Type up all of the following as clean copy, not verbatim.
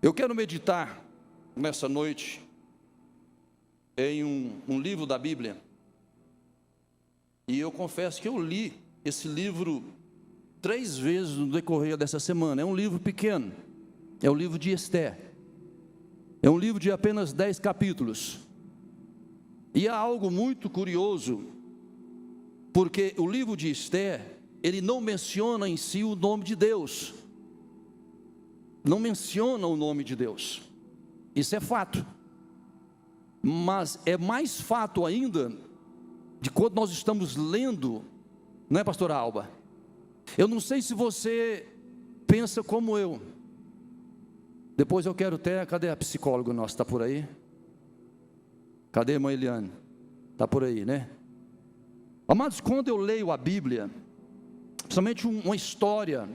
Eu quero meditar nessa noite em um livro da Bíblia, e eu confesso que eu li esse livro 3 vezes no decorrer dessa semana. É um livro pequeno, é o livro de Esther, é um livro de apenas 10 capítulos, e há algo muito curioso, porque o livro de Esther, ele não menciona em si o nome de Deus, não menciona o nome de Deus, isso é fato, mas é mais fato ainda, de quando nós estamos lendo, não é, pastora Alba? Eu não sei se você pensa como eu, depois eu quero ter, cadê a psicóloga nossa, está por aí? Cadê a irmã Eliane? Está por aí, né? Amados, quando eu leio a Bíblia, principalmente uma história,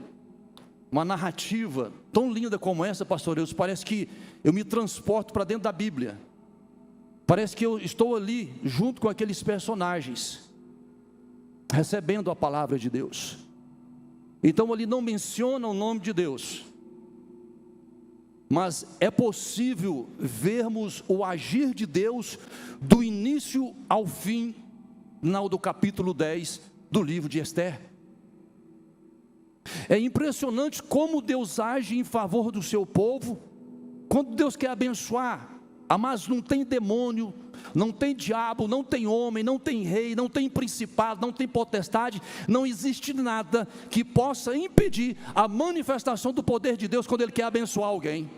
uma narrativa tão linda como essa, pastor Deus, parece que eu me transporto para dentro da Bíblia, parece que eu estou ali, junto com aqueles personagens, recebendo a palavra de Deus. Então ele não menciona o nome de Deus, mas é possível vermos o agir de Deus, do início ao fim, do capítulo 10 do livro de Esther. É impressionante como Deus age em favor do seu povo, quando Deus quer abençoar. Mas não tem demônio, não tem diabo, não tem homem, não tem rei, não tem principado, não tem potestade, não existe nada que possa impedir a manifestação do poder de Deus quando Ele quer abençoar alguém.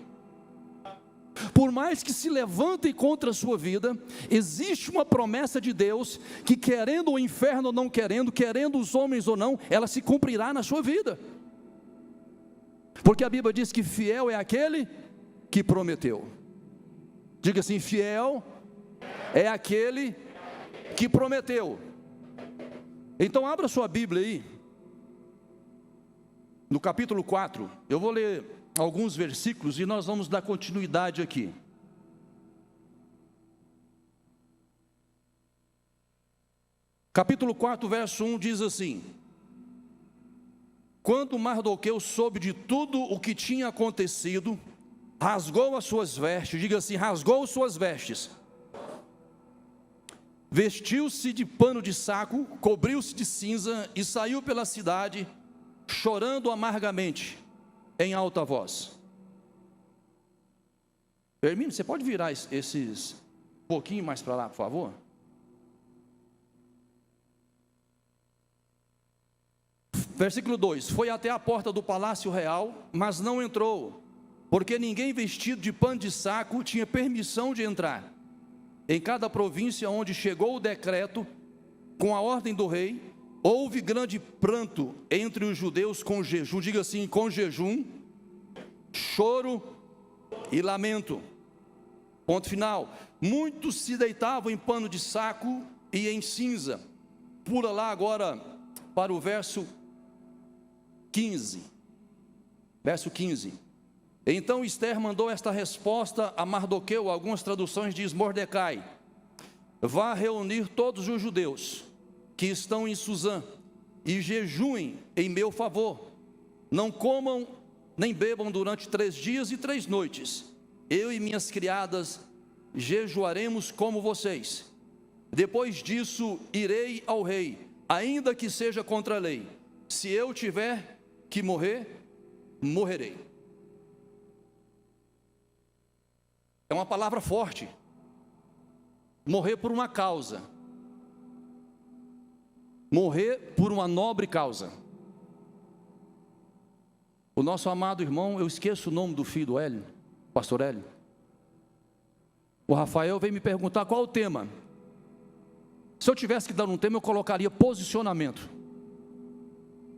Por mais que se levantem contra a sua vida, existe uma promessa de Deus, que querendo o inferno ou não querendo, querendo os homens ou não, ela se cumprirá na sua vida, porque a Bíblia diz que fiel é aquele que prometeu. Diga assim: fiel é aquele que prometeu. Então abra sua Bíblia aí, no capítulo 4, eu vou ler alguns versículos e nós vamos dar continuidade aqui. Capítulo 4, verso 1 diz assim: quando Mardoqueu soube de tudo o que tinha acontecido, rasgou as suas vestes, diga assim, rasgou suas vestes, vestiu-se de pano de saco, cobriu-se de cinza e saiu pela cidade, chorando amargamente, em alta voz. Hermínio, você pode virar esses pouquinho mais para lá, por favor? Versículo 2: foi até a porta do palácio real, mas não entrou, porque ninguém vestido de pano de saco tinha permissão de entrar. Em cada província onde chegou o decreto, com a ordem do rei, houve grande pranto entre os judeus com jejum, diga assim, com jejum, choro e lamento. Ponto final. Muitos se deitavam em pano de saco e em cinza. Pula lá agora para o verso 15. Verso 15. Então Esther mandou esta resposta a Mardoqueu, algumas traduções diz Mordecai: vá reunir todos os judeus que estão em Suzã e jejuem em meu favor, não comam nem bebam durante 3 dias e 3 noites, eu e minhas criadas jejuaremos como vocês. Depois disso irei ao rei, ainda que seja contra a lei. Se eu tiver que morrer, morrerei. É uma palavra forte. Morrer por uma causa, morrer por uma nobre causa. O nosso amado irmão, eu esqueço o nome do filho do Hélio, pastor Hélio, o Rafael veio me perguntar qual o tema. Se eu tivesse que dar um tema, eu colocaria posicionamento.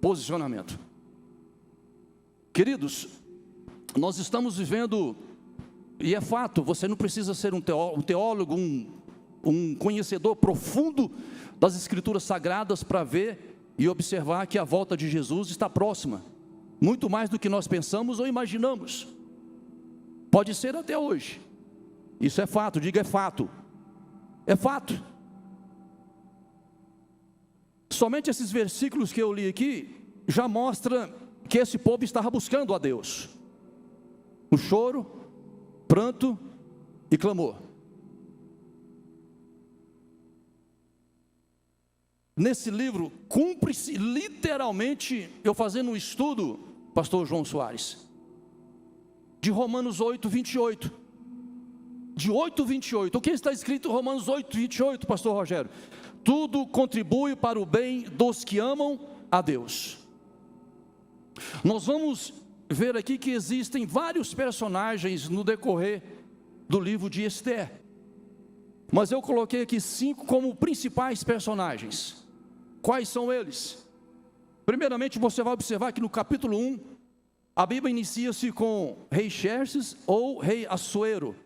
Posicionamento. Queridos, nós estamos vivendo, e é fato, você não precisa ser um teólogo, um conhecedor profundo das Escrituras Sagradas para ver e observar que a volta de Jesus está próxima, muito mais do que nós pensamos ou imaginamos. Pode ser até hoje. Isso é fato, diga é fato. É fato. Somente esses versículos que eu li aqui já mostra que esse povo estava buscando a Deus. O choro pranto e clamor. Nesse livro, cumpre-se literalmente, eu fazendo um estudo, pastor João Soares, de Romanos 8, 28. De 8, 28. O que está escrito em Romanos 8, 28, pastor Rogério? Tudo contribui para o bem dos que amam a Deus. Nós vamos ver aqui que existem vários personagens no decorrer do livro de Esther. Mas eu coloquei aqui 5 como principais personagens. Quais são eles? Primeiramente, você vai observar que no capítulo 1, a Bíblia inicia-se com rei Xerxes ou rei Assuero.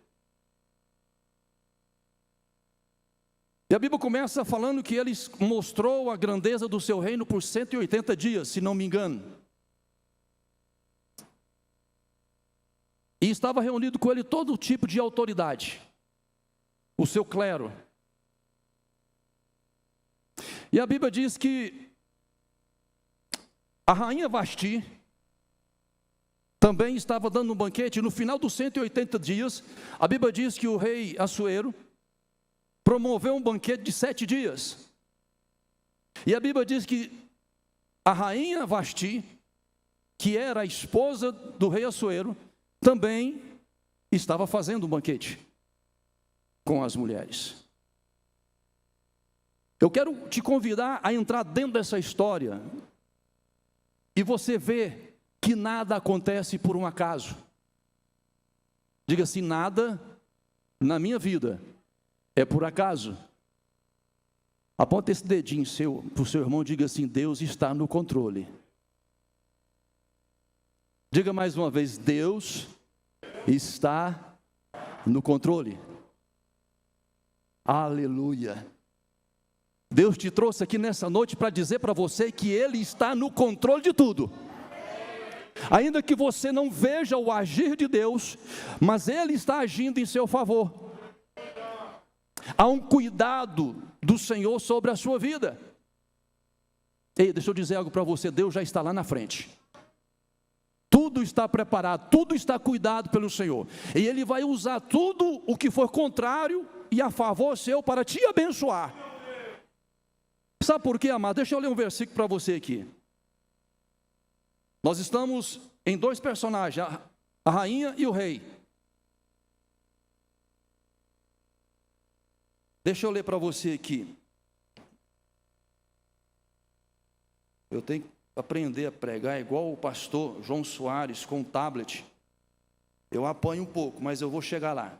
E a Bíblia começa falando que ele mostrou a grandeza do seu reino por 180 dias, se não me engano. E estava reunido com ele todo tipo de autoridade, o seu clero. E a Bíblia diz que a rainha Vasti também estava dando um banquete. No final dos 180 dias, a Bíblia diz que o rei Assuero promoveu um banquete de 7 dias. E a Bíblia diz que a rainha Vasti, que era a esposa do rei Assuero, também estava fazendo um banquete com as mulheres. Eu quero te convidar a entrar dentro dessa história e você vê que nada acontece por um acaso. Diga assim: nada na minha vida é por acaso. Aponta esse dedinho para o seu irmão e diga assim: Deus está no controle. Diga mais uma vez: Deus está no controle. Aleluia. Deus te trouxe aqui nessa noite para dizer para você que Ele está no controle de tudo. Ainda que você não veja o agir de Deus, mas Ele está agindo em seu favor. Há um cuidado do Senhor sobre a sua vida. Ei, deixa eu dizer algo para você: Deus já está lá na frente. Tudo está preparado, tudo está cuidado pelo Senhor. E Ele vai usar tudo o que for contrário e a favor seu para te abençoar. Sabe por quê, amado? Deixa eu ler um versículo para você aqui. Nós estamos em 2 personagens, a rainha e o rei. Deixa eu ler para você aqui. Eu tenho que aprender a pregar igual o pastor João Soares com o tablet. Eu apanho um pouco, mas eu vou chegar lá.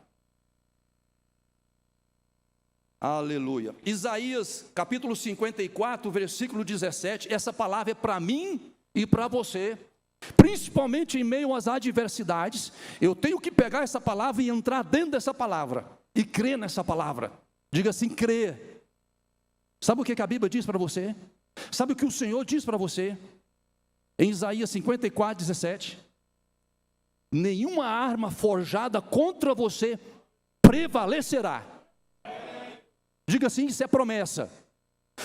Aleluia. Isaías capítulo 54, versículo 17. Essa palavra é para mim e para você. Principalmente em meio às adversidades, eu tenho que pegar essa palavra e entrar dentro dessa palavra e crer nessa palavra. Diga assim: crer. Sabe o que a Bíblia diz para você? Sabe o que o Senhor diz para você? Em Isaías 54, 17: nenhuma arma forjada contra você prevalecerá. Diga assim: isso é promessa.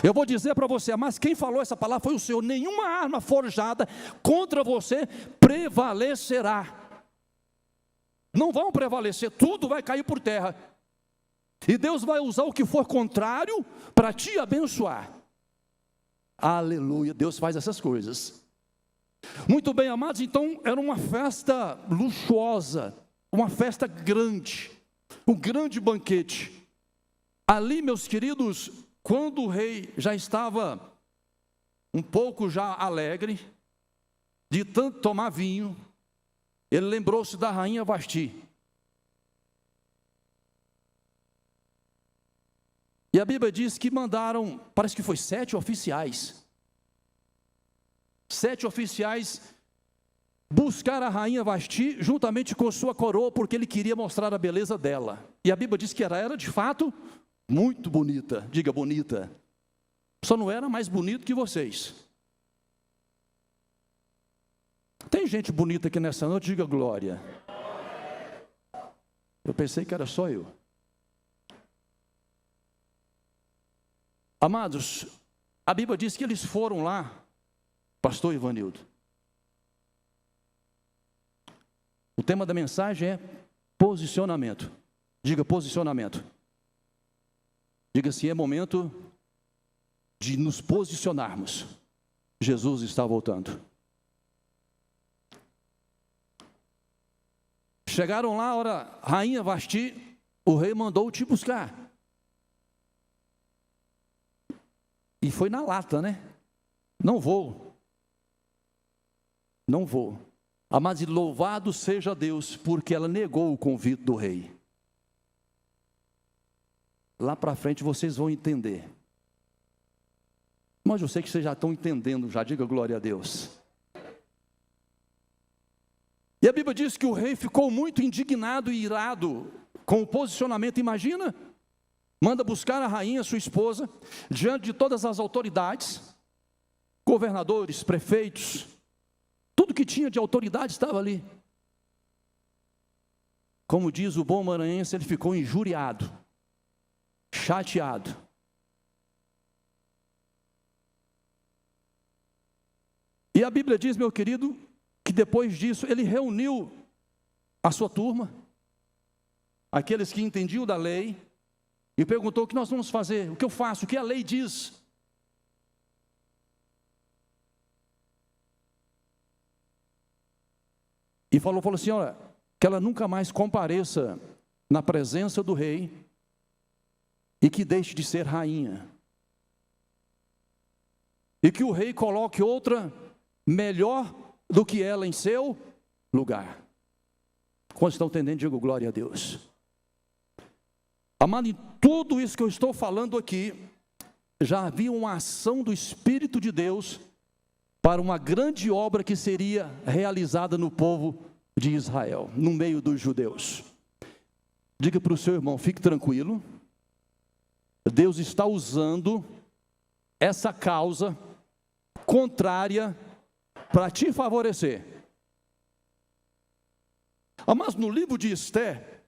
Eu vou dizer para você, mas quem falou essa palavra foi o Senhor. Nenhuma arma forjada contra você prevalecerá. Não vão prevalecer, tudo vai cair por terra. E Deus vai usar o que for contrário para te abençoar. Aleluia, Deus faz essas coisas. Muito bem, amados, então era uma festa luxuosa, uma festa grande, um grande banquete. Ali, meus queridos, quando o rei já estava um pouco já alegre, de tanto tomar vinho, ele lembrou-se da rainha Vasti. E a Bíblia diz que mandaram, parece que foi 7 oficiais. 7 oficiais buscar a rainha Vasti juntamente com sua coroa, porque ele queria mostrar a beleza dela. E a Bíblia diz que ela era de fato muito bonita. Diga: bonita. Só não era mais bonito que vocês. Tem gente bonita aqui nessa noite? Diga glória. Eu pensei que era só eu. Amados, a Bíblia diz que eles foram lá, pastor Ivanildo. O tema da mensagem é posicionamento. Diga posicionamento. Diga assim, é momento de nos posicionarmos. Jesus está voltando. Chegaram lá, ora, rainha Vasti, o rei mandou te buscar. E foi na lata, né? Não vou. Não vou. Mas louvado seja Deus, porque ela negou o convite do rei. Lá para frente vocês vão entender. Mas eu sei que vocês já estão entendendo, já diga glória a Deus. E a Bíblia diz que o rei ficou muito indignado e irado com o posicionamento, imagina? Manda buscar a rainha, sua esposa, diante de todas as autoridades, governadores, prefeitos, tudo que tinha de autoridade estava ali. Como diz o bom maranhense, ele ficou injuriado, chateado. E a Bíblia diz, meu querido, que depois disso ele reuniu a sua turma, aqueles que entendiam da lei, e perguntou: o que nós vamos fazer? O que eu faço? O que a lei diz? E falou assim, olha, que ela nunca mais compareça na presença do rei e que deixe de ser rainha. E que o rei coloque outra melhor do que ela em seu lugar. Quantos estão entendendo? Digo glória a Deus. Amado, em tudo isso que eu estou falando aqui, já havia uma ação do Espírito de Deus para uma grande obra que seria realizada no povo de Israel, no meio dos judeus. Diga para o seu irmão, fique tranquilo, Deus está usando essa causa contrária para te favorecer. Mas no livro de Esther,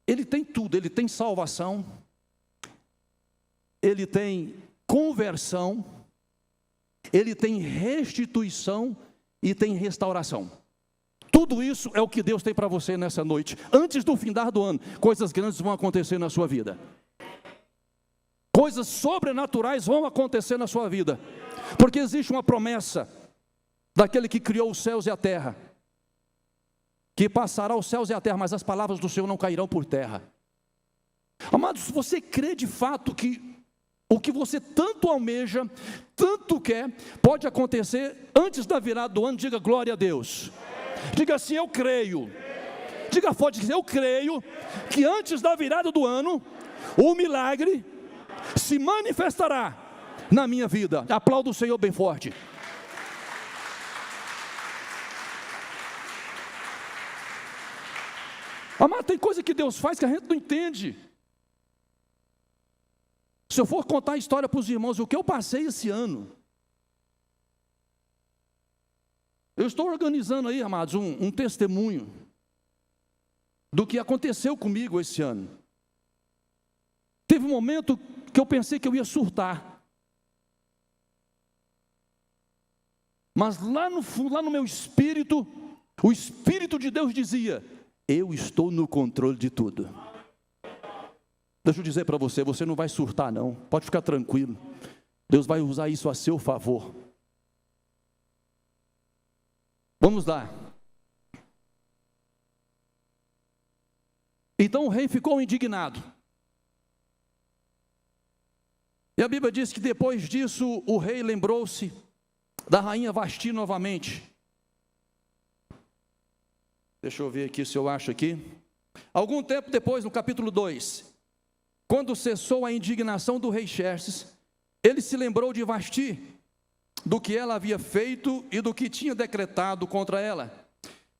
ele tem tudo, ele tem salvação, ele tem conversão, ele tem restituição e tem restauração. Tudo isso é o que Deus tem para você nessa noite. Antes do findar do ano, coisas grandes vão acontecer na sua vida. Coisas sobrenaturais vão acontecer na sua vida. Porque existe uma promessa daquele que criou os céus e a terra, que passará os céus e a terra, mas as palavras do Senhor não cairão por terra. Amados, se você crê de fato que o que você tanto almeja, tanto quer, pode acontecer antes da virada do ano, diga glória a Deus. Diga assim, eu creio. Diga forte, eu creio que antes da virada do ano, o milagre se manifestará na minha vida. Aplauda o Senhor bem forte. Amado, tem coisa que Deus faz que a gente não entende. Se eu for contar a história para os irmãos, o que eu passei esse ano, eu estou organizando aí, amados, um testemunho do que aconteceu comigo esse ano. Teve um momento que eu pensei que eu ia surtar. Mas lá no meu espírito, o Espírito de Deus dizia: eu estou no controle de tudo. Deixa eu dizer para você, você não vai surtar não, pode ficar tranquilo. Deus vai usar isso a seu favor. Vamos lá. Então o rei ficou indignado. E a Bíblia diz que depois disso o rei lembrou-se da rainha Vasti novamente. Deixa eu ver aqui se eu acho aqui. Algum tempo depois, no capítulo 2, quando cessou a indignação do rei Xerxes, ele se lembrou de Vasti, do que ela havia feito e do que tinha decretado contra ela.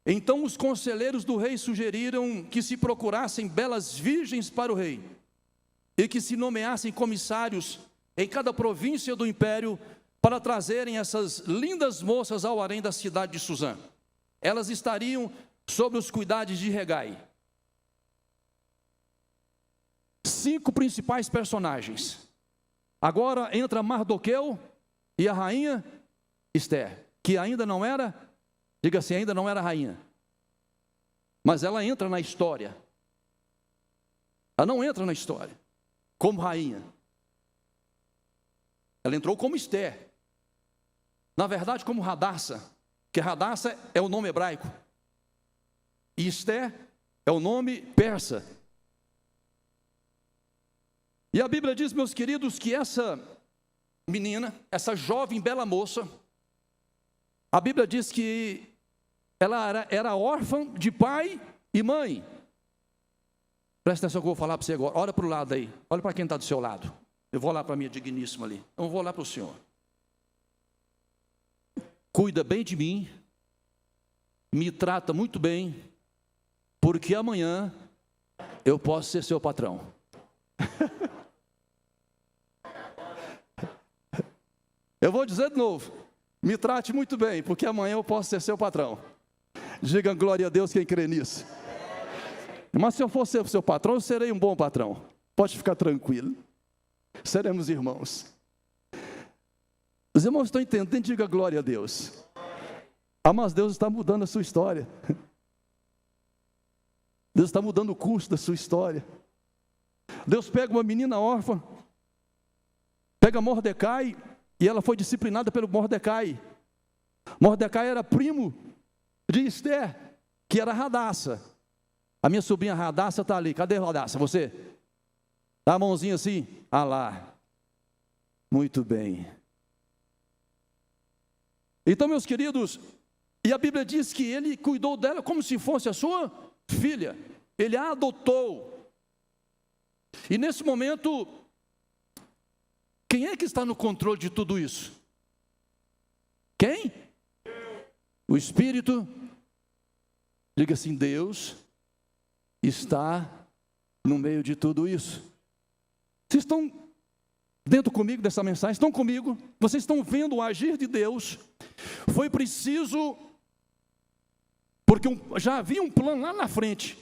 Então os conselheiros do rei sugeriram que se procurassem belas virgens para o rei, e que se nomeassem comissários em cada província do império, para trazerem essas lindas moças ao harém da cidade de Suzã. Elas estariam sobre os cuidados de Hegai. 5 principais personagens. Agora entra Mardoqueu e a rainha Esther, que ainda não era, Diga assim, ainda não era rainha. Mas ela entra na história. Ela não entra na história como rainha. Ela entrou como Esther. Na verdade, como Radassa. Que Radassa é o nome hebraico. E Esther é o nome persa. E a Bíblia diz, meus queridos, que essa menina, essa jovem bela moça, a Bíblia diz que ela era órfã de pai e mãe. Presta atenção que eu vou falar para você agora. Olha para o lado aí. Olha para quem está do seu lado. Eu vou olhar para a minha digníssima ali. Eu vou olhar para o senhor. Cuida bem de mim. Me trata muito bem. Porque amanhã eu posso ser seu patrão. Eu vou dizer de novo. Me trate muito bem, porque amanhã eu posso ser seu patrão. Diga glória a Deus quem crê nisso. Mas se eu for ser seu patrão, eu serei um bom patrão. Pode ficar tranquilo. Seremos irmãos. Os irmãos estão entendendo? Diga glória a Deus. Ah, mas Deus está mudando a sua história. Deus está mudando o curso da sua história. Deus pega uma menina órfã, pega Mordecai, e ela foi disciplinada pelo Mordecai. Mordecai era primo de Esther, que era Radassa. A minha sobrinha Radassa está ali. Cadê Radassa? Você? Dá a mãozinha assim. Ah lá. Muito bem. Então, meus queridos, e a Bíblia diz que ele cuidou dela como se fosse a sua filha. Ele a adotou. E nesse momento, quem é que está no controle de tudo isso? Quem? O Espírito. Diga assim, Deus está no meio de tudo isso. Vocês estão dentro comigo dessa mensagem? Estão comigo? Vocês estão vendo o agir de Deus? Foi preciso, porque já havia um plano lá na frente,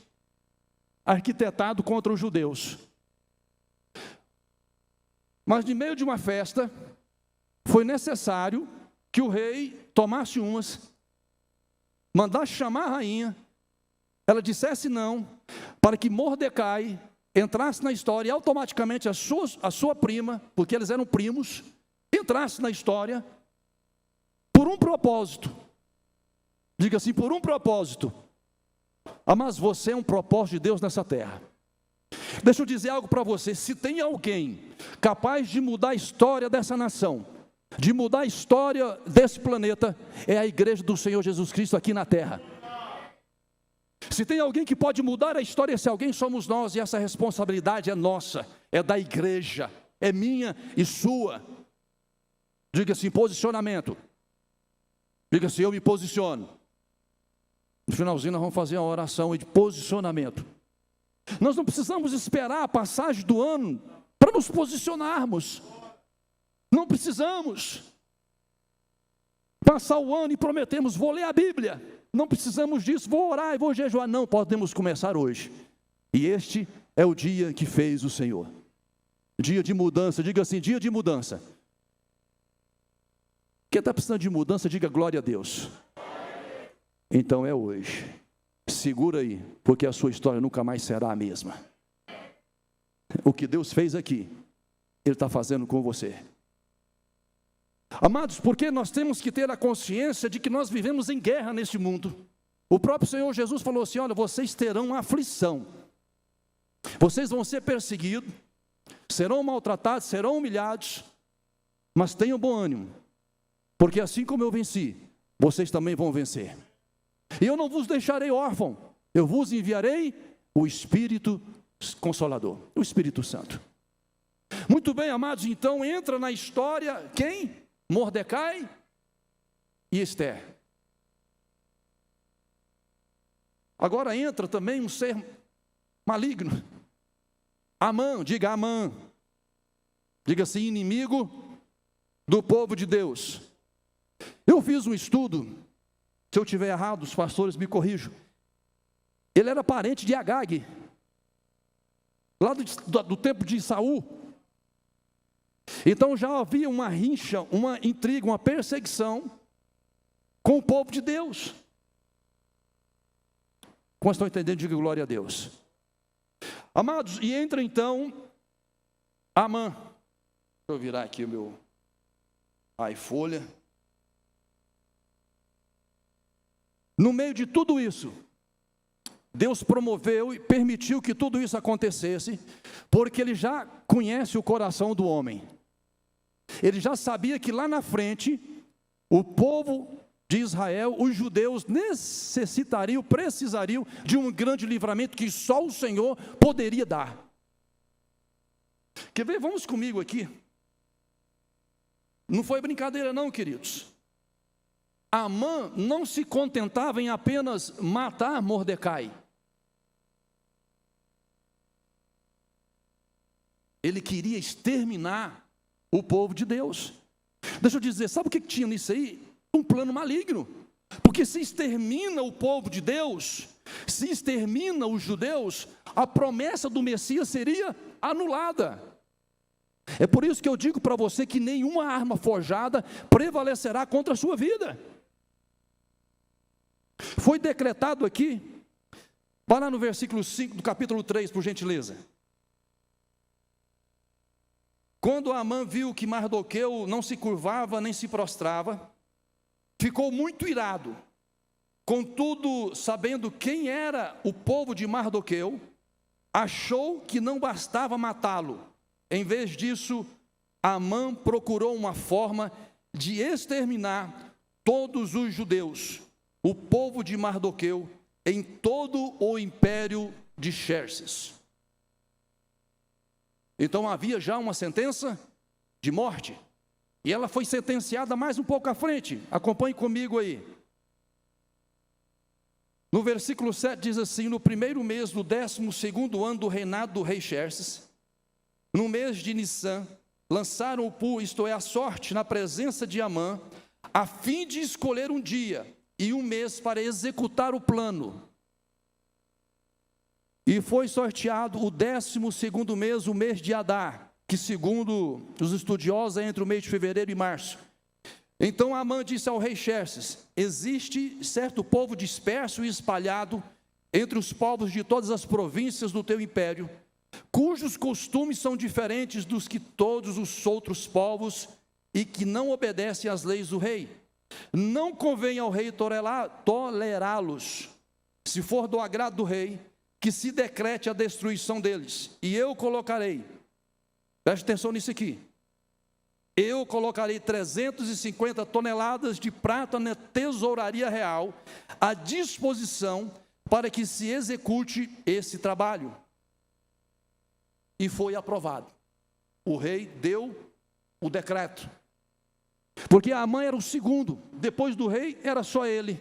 arquitetado contra os judeus. Mas no meio de uma festa, foi necessário que o rei tomasse umas, mandasse chamar a rainha, ela dissesse não, para que Mordecai entrasse na história e automaticamente a sua prima, porque eles eram primos, entrasse na história por um propósito. Diga assim, por um propósito. Ah, mas você é um propósito de Deus nessa terra. Deixa eu dizer algo para você, se tem alguém capaz de mudar a história dessa nação, de mudar a história desse planeta, é a igreja do Senhor Jesus Cristo aqui na terra. Se tem alguém que pode mudar a história, esse alguém somos nós, e essa responsabilidade é nossa, é da igreja, é minha e sua. Diga assim, posicionamento. Diga assim, eu me posiciono. No finalzinho nós vamos fazer uma oração de posicionamento. Nós não precisamos esperar a passagem do ano para nos posicionarmos. Não precisamos passar o ano e prometemos, vou ler a Bíblia. Não precisamos disso, vou orar e vou jejuar. Não, podemos começar hoje. E este é o dia que fez o Senhor. Dia de mudança, diga assim, dia de mudança. Quem está precisando de mudança, diga glória a Deus. Então é hoje. Segura aí, porque a sua história nunca mais será a mesma. O que Deus fez aqui, Ele está fazendo com você. Amados, porque nós temos que ter a consciência de que nós vivemos em guerra neste mundo. O próprio Senhor Jesus falou assim, olha, vocês terão aflição. Vocês vão ser perseguidos, serão maltratados, serão humilhados, mas tenham bom ânimo, porque assim como eu venci, vocês também vão vencer. E eu não vos deixarei órfão, eu vos enviarei o Espírito Consolador, o Espírito Santo. Muito bem, amados, então entra na história quem? Mordecai e Esther. Agora entra também um ser maligno, Amã, diga Amã, diga assim, inimigo do povo de Deus. Eu fiz um estudo, se eu estiver errado, os pastores me corrijam. Ele era parente de Agag, lá do tempo de Saul. Então já havia uma rincha, uma intriga, uma perseguição com o povo de Deus. Quantos estão entendendo? Diga glória a Deus. Amados, e entra então Amã. Deixa eu virar aqui o meu iFolha. No meio de tudo isso, Deus promoveu e permitiu que tudo isso acontecesse, porque Ele já conhece o coração do homem. Ele já sabia que lá na frente, o povo de Israel, os judeus precisariam de um grande livramento que só o Senhor poderia dar. Quer ver? Vamos comigo aqui. Não foi brincadeira não, queridos. Amã não se contentava em apenas matar Mordecai. Ele queria exterminar o povo de Deus. Deixa eu dizer, sabe o que tinha nisso aí? Um plano maligno. Porque se extermina o povo de Deus, se extermina os judeus, a promessa do Messias seria anulada. É por isso que eu digo para você que nenhuma arma forjada prevalecerá contra a sua vida. Foi decretado aqui, vá lá no versículo 5 do capítulo 3, por gentileza. Quando Amã viu que Mardoqueu não se curvava nem se prostrava, ficou muito irado. Contudo, sabendo quem era o povo de Mardoqueu, achou que não bastava matá-lo. Em vez disso, Amã procurou uma forma de exterminar todos os judeus, o povo de Mardoqueu, em todo o império de Xerxes. Então havia já uma sentença de morte, e ela foi sentenciada mais um pouco à frente. Acompanhe comigo aí. No versículo 7 diz assim: no primeiro mês do 12º ano do reinado do rei Xerxes, no mês de Nissan, lançaram o pu, isto é, a sorte, na presença de Amã, a fim de escolher um dia e um mês para executar o plano. E foi sorteado o 12º mês, o mês de Adar, que segundo os estudiosos é entre o mês de fevereiro e março. Então Amã disse ao rei Xerxes: existe certo povo disperso e espalhado entre os povos de todas as províncias do teu império, cujos costumes são diferentes dos que todos os outros povos e que não obedecem às leis do rei. Não convém ao rei tolerá-los. Se for do agrado do rei, que se decrete a destruição deles, e eu colocarei, preste atenção nisso aqui, eu colocarei 350 toneladas de prata na tesouraria real, à disposição para que se execute esse trabalho. E foi aprovado. O rei deu o decreto, porque Amã era o segundo, depois do rei era só ele.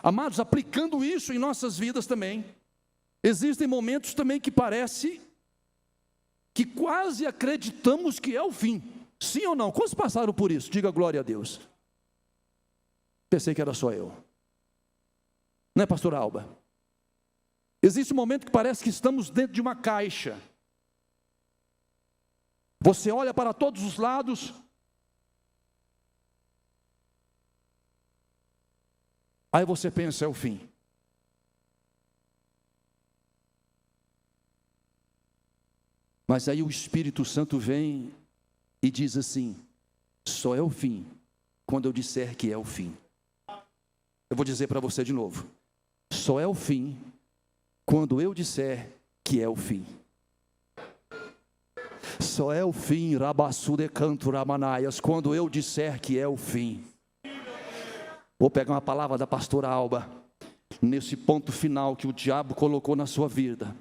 Amados, aplicando isso em nossas vidas também, existem momentos também que parece que quase acreditamos que é o fim. Sim ou não? Quantos passaram por isso? Diga glória a Deus. Pensei que era só eu. Não é, pastor Alba? Existe um momento que parece que estamos dentro de uma caixa. Você olha para todos os lados, aí você pensa, é o fim. Mas aí o Espírito Santo vem e diz assim: só é o fim quando eu disser que é o fim. Eu vou dizer para você de novo: só é o fim quando eu disser que é o fim. Só é o fim, Rabassu de Canto Ramanaias, quando eu disser que é o fim. Vou pegar uma palavra da pastora Alba, nesse ponto final que o diabo colocou na sua vida.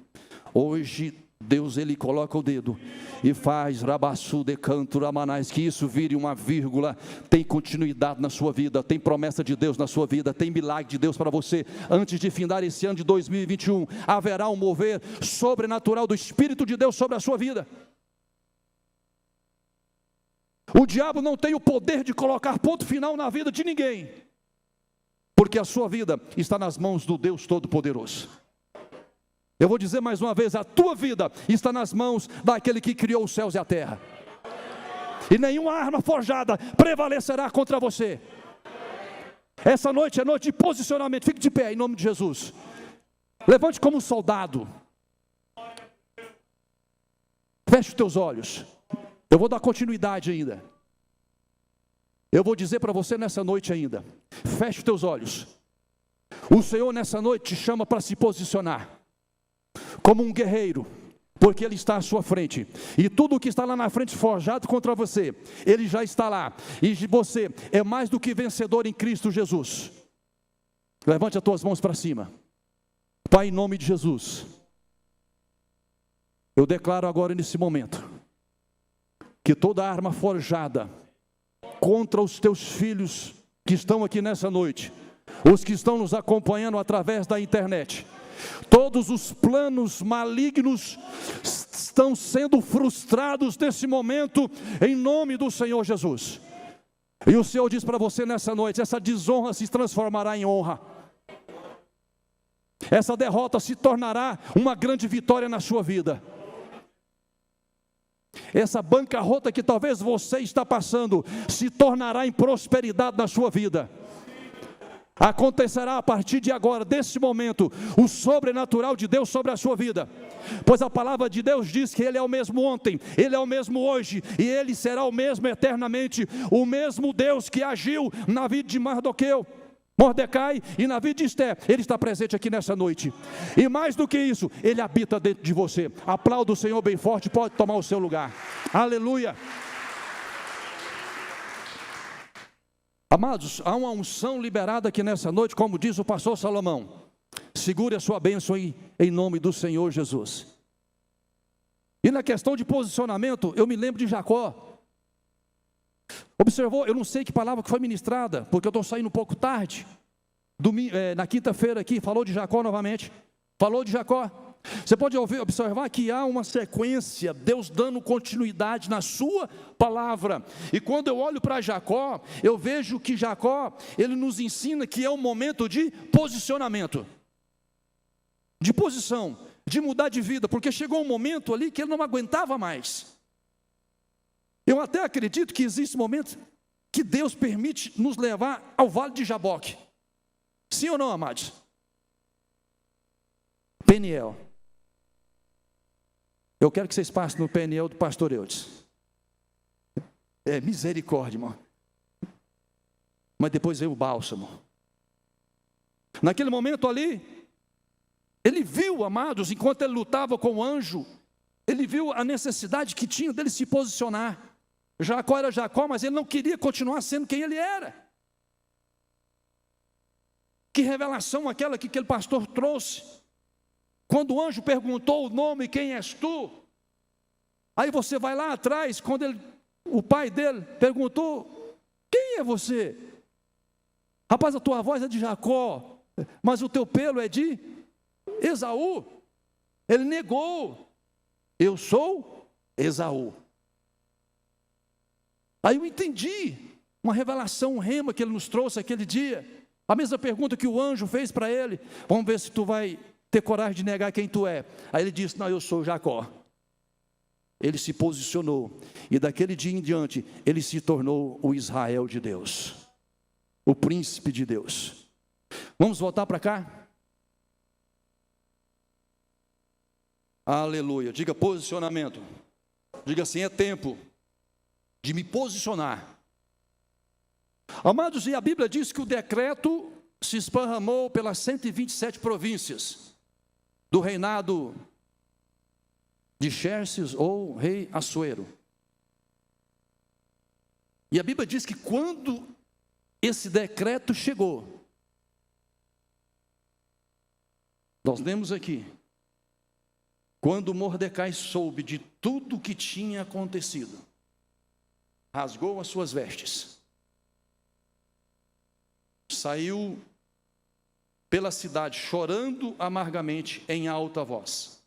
Hoje, Deus, Ele coloca o dedo e faz Rabassu de Canto Ramanais, que isso vire uma vírgula. Tem continuidade na sua vida, tem promessa de Deus na sua vida, tem milagre de Deus para você. Antes de findar esse ano de 2021, haverá um mover sobrenatural do Espírito de Deus sobre a sua vida. O diabo não tem o poder de colocar ponto final na vida de ninguém, porque a sua vida está nas mãos do Deus Todo-Poderoso. Eu vou dizer mais uma vez: a tua vida está nas mãos daquele que criou os céus e a terra, e nenhuma arma forjada prevalecerá contra você. Essa noite é noite de posicionamento. Fique de pé em nome de Jesus. Levante como um soldado. Feche os teus olhos. Eu vou dar continuidade ainda. Eu vou dizer para você nessa noite ainda. Feche os teus olhos. O Senhor nessa noite te chama para se posicionar como um guerreiro, porque Ele está à sua frente, e tudo o que está lá na frente forjado contra você, Ele já está lá, e você é mais do que vencedor em Cristo Jesus. Levante as tuas mãos para cima. Pai, em nome de Jesus, eu declaro agora nesse momento, que toda arma forjada contra os teus filhos que estão aqui nessa noite, os que estão nos acompanhando através da internet, todos os planos malignos estão sendo frustrados nesse momento, em nome do Senhor Jesus. E o Senhor diz para você nessa noite, essa desonra se transformará em honra. Essa derrota se tornará uma grande vitória na sua vida. Essa bancarrota que talvez você está passando, se tornará em prosperidade na sua vida. Acontecerá a partir de agora, desse momento, o sobrenatural de Deus sobre a sua vida. Pois a palavra de Deus diz que Ele é o mesmo ontem, Ele é o mesmo hoje, e Ele será o mesmo eternamente. O mesmo Deus que agiu na vida de Mordecai e na vida de Esther, Ele está presente aqui nessa noite. E mais do que isso, Ele habita dentro de você. Aplauda o Senhor bem forte, pode tomar o seu lugar. Aleluia. Amados, há uma unção liberada aqui nessa noite, como diz o pastor Salomão. Segure a sua bênção aí, em nome do Senhor Jesus. E na questão de posicionamento, eu me lembro de Jacó. Observou, eu não sei que palavra que foi ministrada, porque eu estou saindo um pouco tarde. Na quinta-feira aqui, falou de Jacó novamente. Falou de Jacó. Você pode observar que há uma sequência, Deus dando continuidade na sua palavra. E quando eu olho para Jacó, eu vejo que Jacó, ele nos ensina que é um momento de posicionamento, de posição, de mudar de vida, porque chegou um momento ali que ele não aguentava mais. Eu até acredito que existe momentos que Deus permite nos levar ao vale de Jaboque. Sim ou não, amados? Peniel. Eu quero que vocês passem no Peniel do pastor Eudes. É misericórdia, irmão. Mas depois veio o bálsamo. Naquele momento ali, ele viu, amados, enquanto ele lutava com o anjo, ele viu a necessidade que tinha dele se posicionar. Jacó era Jacó, mas ele não queria continuar sendo quem ele era. Que revelação aquela que aquele pastor trouxe. Quando o anjo perguntou o nome, quem és tu? Aí você vai lá atrás, quando o pai dele perguntou, quem é você? Rapaz, a tua voz é de Jacó, mas o teu pelo é de Esaú. Ele negou, eu sou Esaú. Aí eu entendi, uma revelação, um rema que ele nos trouxe aquele dia. A mesma pergunta que o anjo fez para ele, vamos ver se tu vai ter coragem de negar quem tu é. Aí ele disse, não, eu sou Jacó. Ele se posicionou, e daquele dia em diante, ele se tornou o Israel de Deus, o príncipe de Deus. Vamos voltar para cá? Aleluia, diga posicionamento. Diga assim, é tempo de me posicionar. Amados, e a Bíblia diz que o decreto se esparramou pelas 127 províncias do reinado de Xerxes ou rei Assuero. E a Bíblia diz que quando esse decreto chegou, nós lemos aqui, quando Mordecai soube de tudo o que tinha acontecido, rasgou as suas vestes, saiu pela cidade chorando amargamente em alta voz,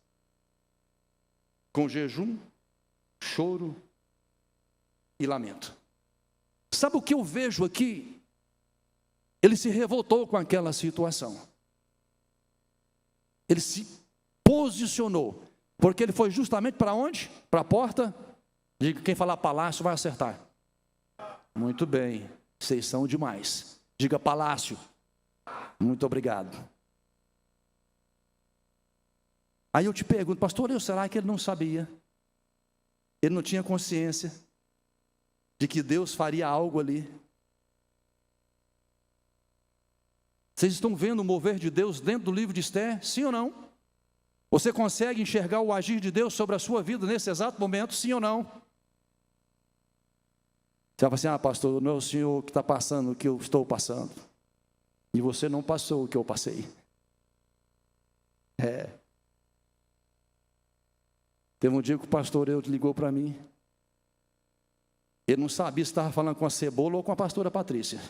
com jejum, choro e lamento. Sabe o que eu vejo aqui? Ele se revoltou com aquela situação. Ele se posicionou, porque ele foi justamente para onde? Para a porta. Diga, quem falar palácio vai acertar. Muito bem, vocês são demais. Diga palácio. Muito obrigado. Aí eu te pergunto, pastor, será que ele não sabia? Ele não tinha consciência de que Deus faria algo ali? Vocês estão vendo o mover de Deus dentro do livro de Esther? Sim ou não? Você consegue enxergar o agir de Deus sobre a sua vida nesse exato momento? Sim ou não? Você vai falar assim, pastor, não é o senhor que está passando o que eu estou passando. E você não passou o que eu passei. Teve um dia que o pastor ligou para mim. Ele não sabia se estava falando com a Cebola ou com a pastora Patrícia.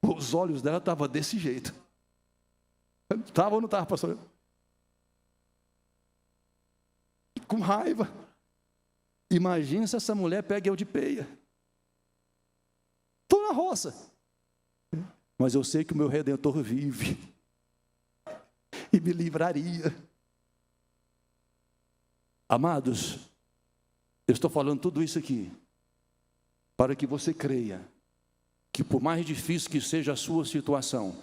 Os olhos dela estavam desse jeito. Estava ou não estava, pastor? Com raiva. Imagina se essa mulher pega eu de peia. Estou na roça. Mas eu sei que o meu Redentor vive. E me livraria. Amados, eu estou falando tudo isso aqui para que você creia que por mais difícil que seja a sua situação,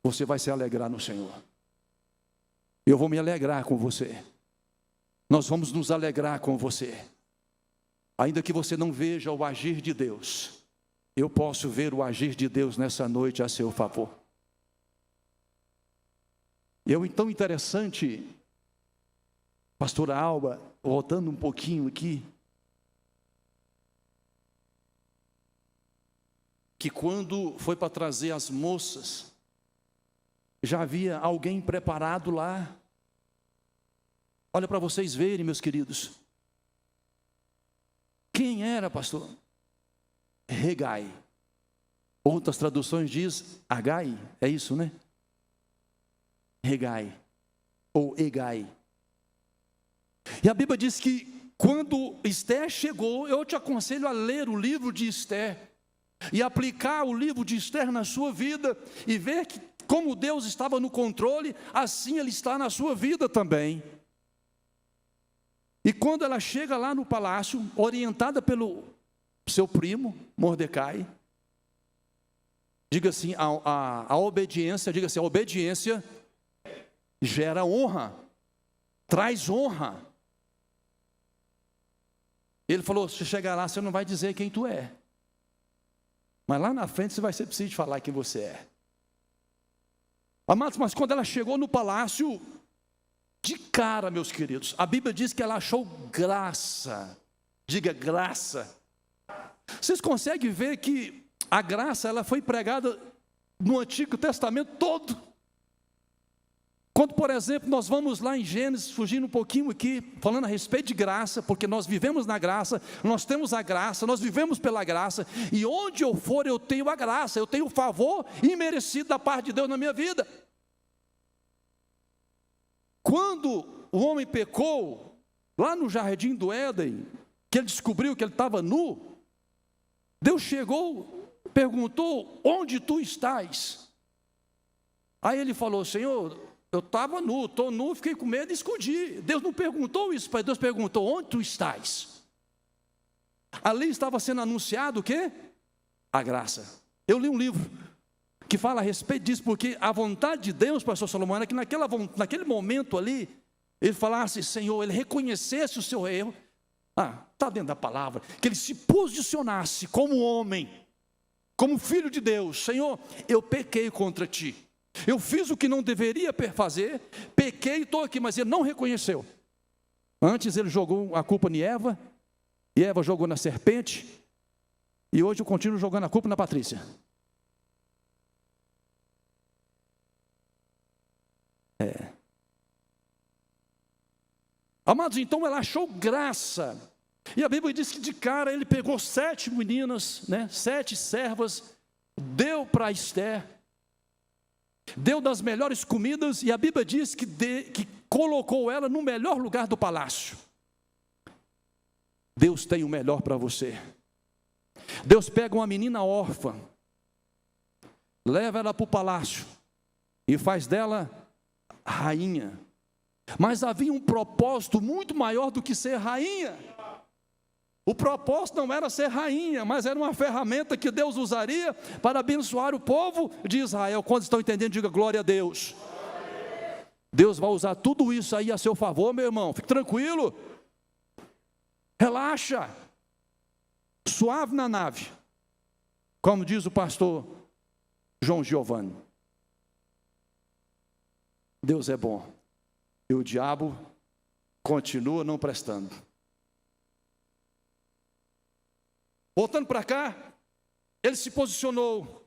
você vai se alegrar no Senhor. Eu vou me alegrar com você. Nós vamos nos alegrar com você. Ainda que você não veja o agir de Deus, eu posso ver o agir de Deus nessa noite a seu favor. Então interessante, pastora Alba, voltando um pouquinho aqui, que quando foi para trazer as moças, já havia alguém preparado lá. Olha para vocês verem, meus queridos. Quem era, pastor? Regai. Outras traduções diz Agai, é isso, né? Regai, ou Egai. E a Bíblia diz que quando Esther chegou, eu te aconselho a ler o livro de Esther, e aplicar o livro de Esther na sua vida, e ver que como Deus estava no controle, assim Ele está na sua vida também. E quando ela chega lá no palácio, orientada pelo seu primo, Mordecai, diga assim, a obediência, diga assim, a obediência gera honra, traz honra. Ele falou, se chegar lá, você não vai dizer quem tu é. Mas lá na frente você vai ser preciso de falar quem você é. Amados, mas quando ela chegou no palácio, de cara, meus queridos, a Bíblia diz que ela achou graça. Diga graça. Vocês conseguem ver que a graça, ela foi pregada no Antigo Testamento todo. Quando, por exemplo, nós vamos lá em Gênesis, fugindo um pouquinho aqui, falando a respeito de graça, porque nós vivemos na graça, nós temos a graça, nós vivemos pela graça, e onde eu for eu tenho a graça, eu tenho o favor imerecido da parte de Deus na minha vida. Quando o homem pecou, lá no jardim do Éden, que ele descobriu que ele estava nu, Deus chegou, perguntou, onde tu estás? Aí ele falou, Senhor, eu estava nu, estou nu, fiquei com medo e escondi. Deus não perguntou isso, Deus perguntou, onde tu estás? Ali estava sendo anunciado o quê? A graça. Eu li um livro que fala a respeito disso, porque a vontade de Deus, pastor Salomão, era que naquele momento ali, ele falasse, Senhor, ele reconhecesse o seu erro, está dentro da palavra, que ele se posicionasse como homem, como filho de Deus, Senhor, eu pequei contra ti, eu fiz o que não deveria fazer, pequei e estou aqui, mas ele não reconheceu. Antes ele jogou a culpa em Eva, e Eva jogou na serpente, e hoje eu continuo jogando a culpa na Patrícia. Amados, então ela achou graça, e a Bíblia diz que de cara ele pegou 7 meninas, 7 servas, deu para Esther, deu das melhores comidas, e a Bíblia diz que colocou ela no melhor lugar do palácio. Deus tem o melhor para você. Deus pega uma menina órfã, leva ela para o palácio, e faz dela rainha. Mas havia um propósito muito maior do que ser rainha. O propósito não era ser rainha, mas era uma ferramenta que Deus usaria para abençoar o povo de Israel. Quantos estão entendendo? Diga glória a Deus. Deus vai usar tudo isso aí a seu favor, meu irmão. Fique tranquilo. Relaxa. Suave na nave. Como diz o pastor João Giovanni. Deus é bom. E o diabo continua não prestando. Voltando para cá, ele se posicionou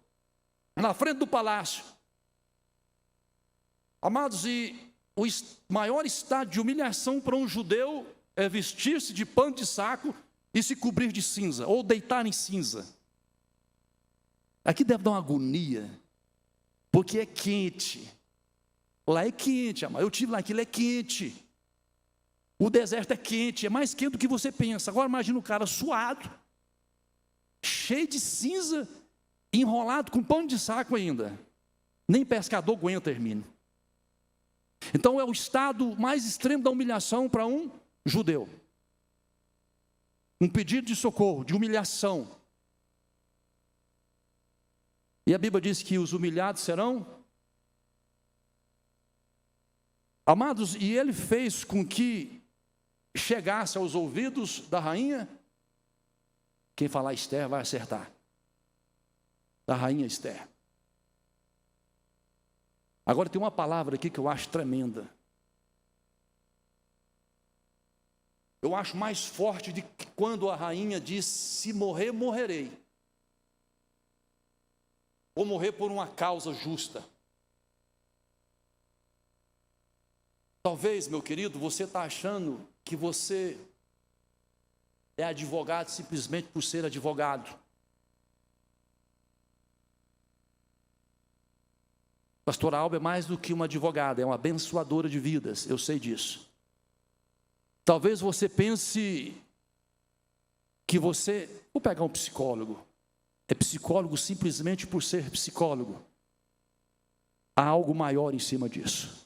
na frente do palácio. Amados, e o maior estado de humilhação para um judeu é vestir-se de pano de saco e se cobrir de cinza, ou deitar em cinza. Aqui deve dar uma agonia, porque é quente. Lá é quente, amado. Eu estive lá, aquilo é quente. O deserto é quente, é mais quente do que você pensa. Agora imagina o cara suado, cheio de cinza, enrolado com pano de saco ainda. Nem pescador aguenta, Hermínio. Então é o estado mais extremo da humilhação para um judeu. Um pedido de socorro, de humilhação. E a Bíblia diz que os humilhados serão amados, e ele fez com que chegasse aos ouvidos da rainha. Quem falar Esther vai acertar. Da rainha Esther. Agora tem uma palavra aqui que eu acho tremenda. Eu acho mais forte de que quando a rainha diz: se morrer, morrerei. Ou morrer por uma causa justa. Talvez, meu querido, você está achando que você é advogado simplesmente por ser advogado. Pastora Alba é mais do que uma advogada, é uma abençoadora de vidas, eu sei disso. Talvez você pense que você... Vou pegar um psicólogo. É psicólogo simplesmente por ser psicólogo. Há algo maior em cima disso.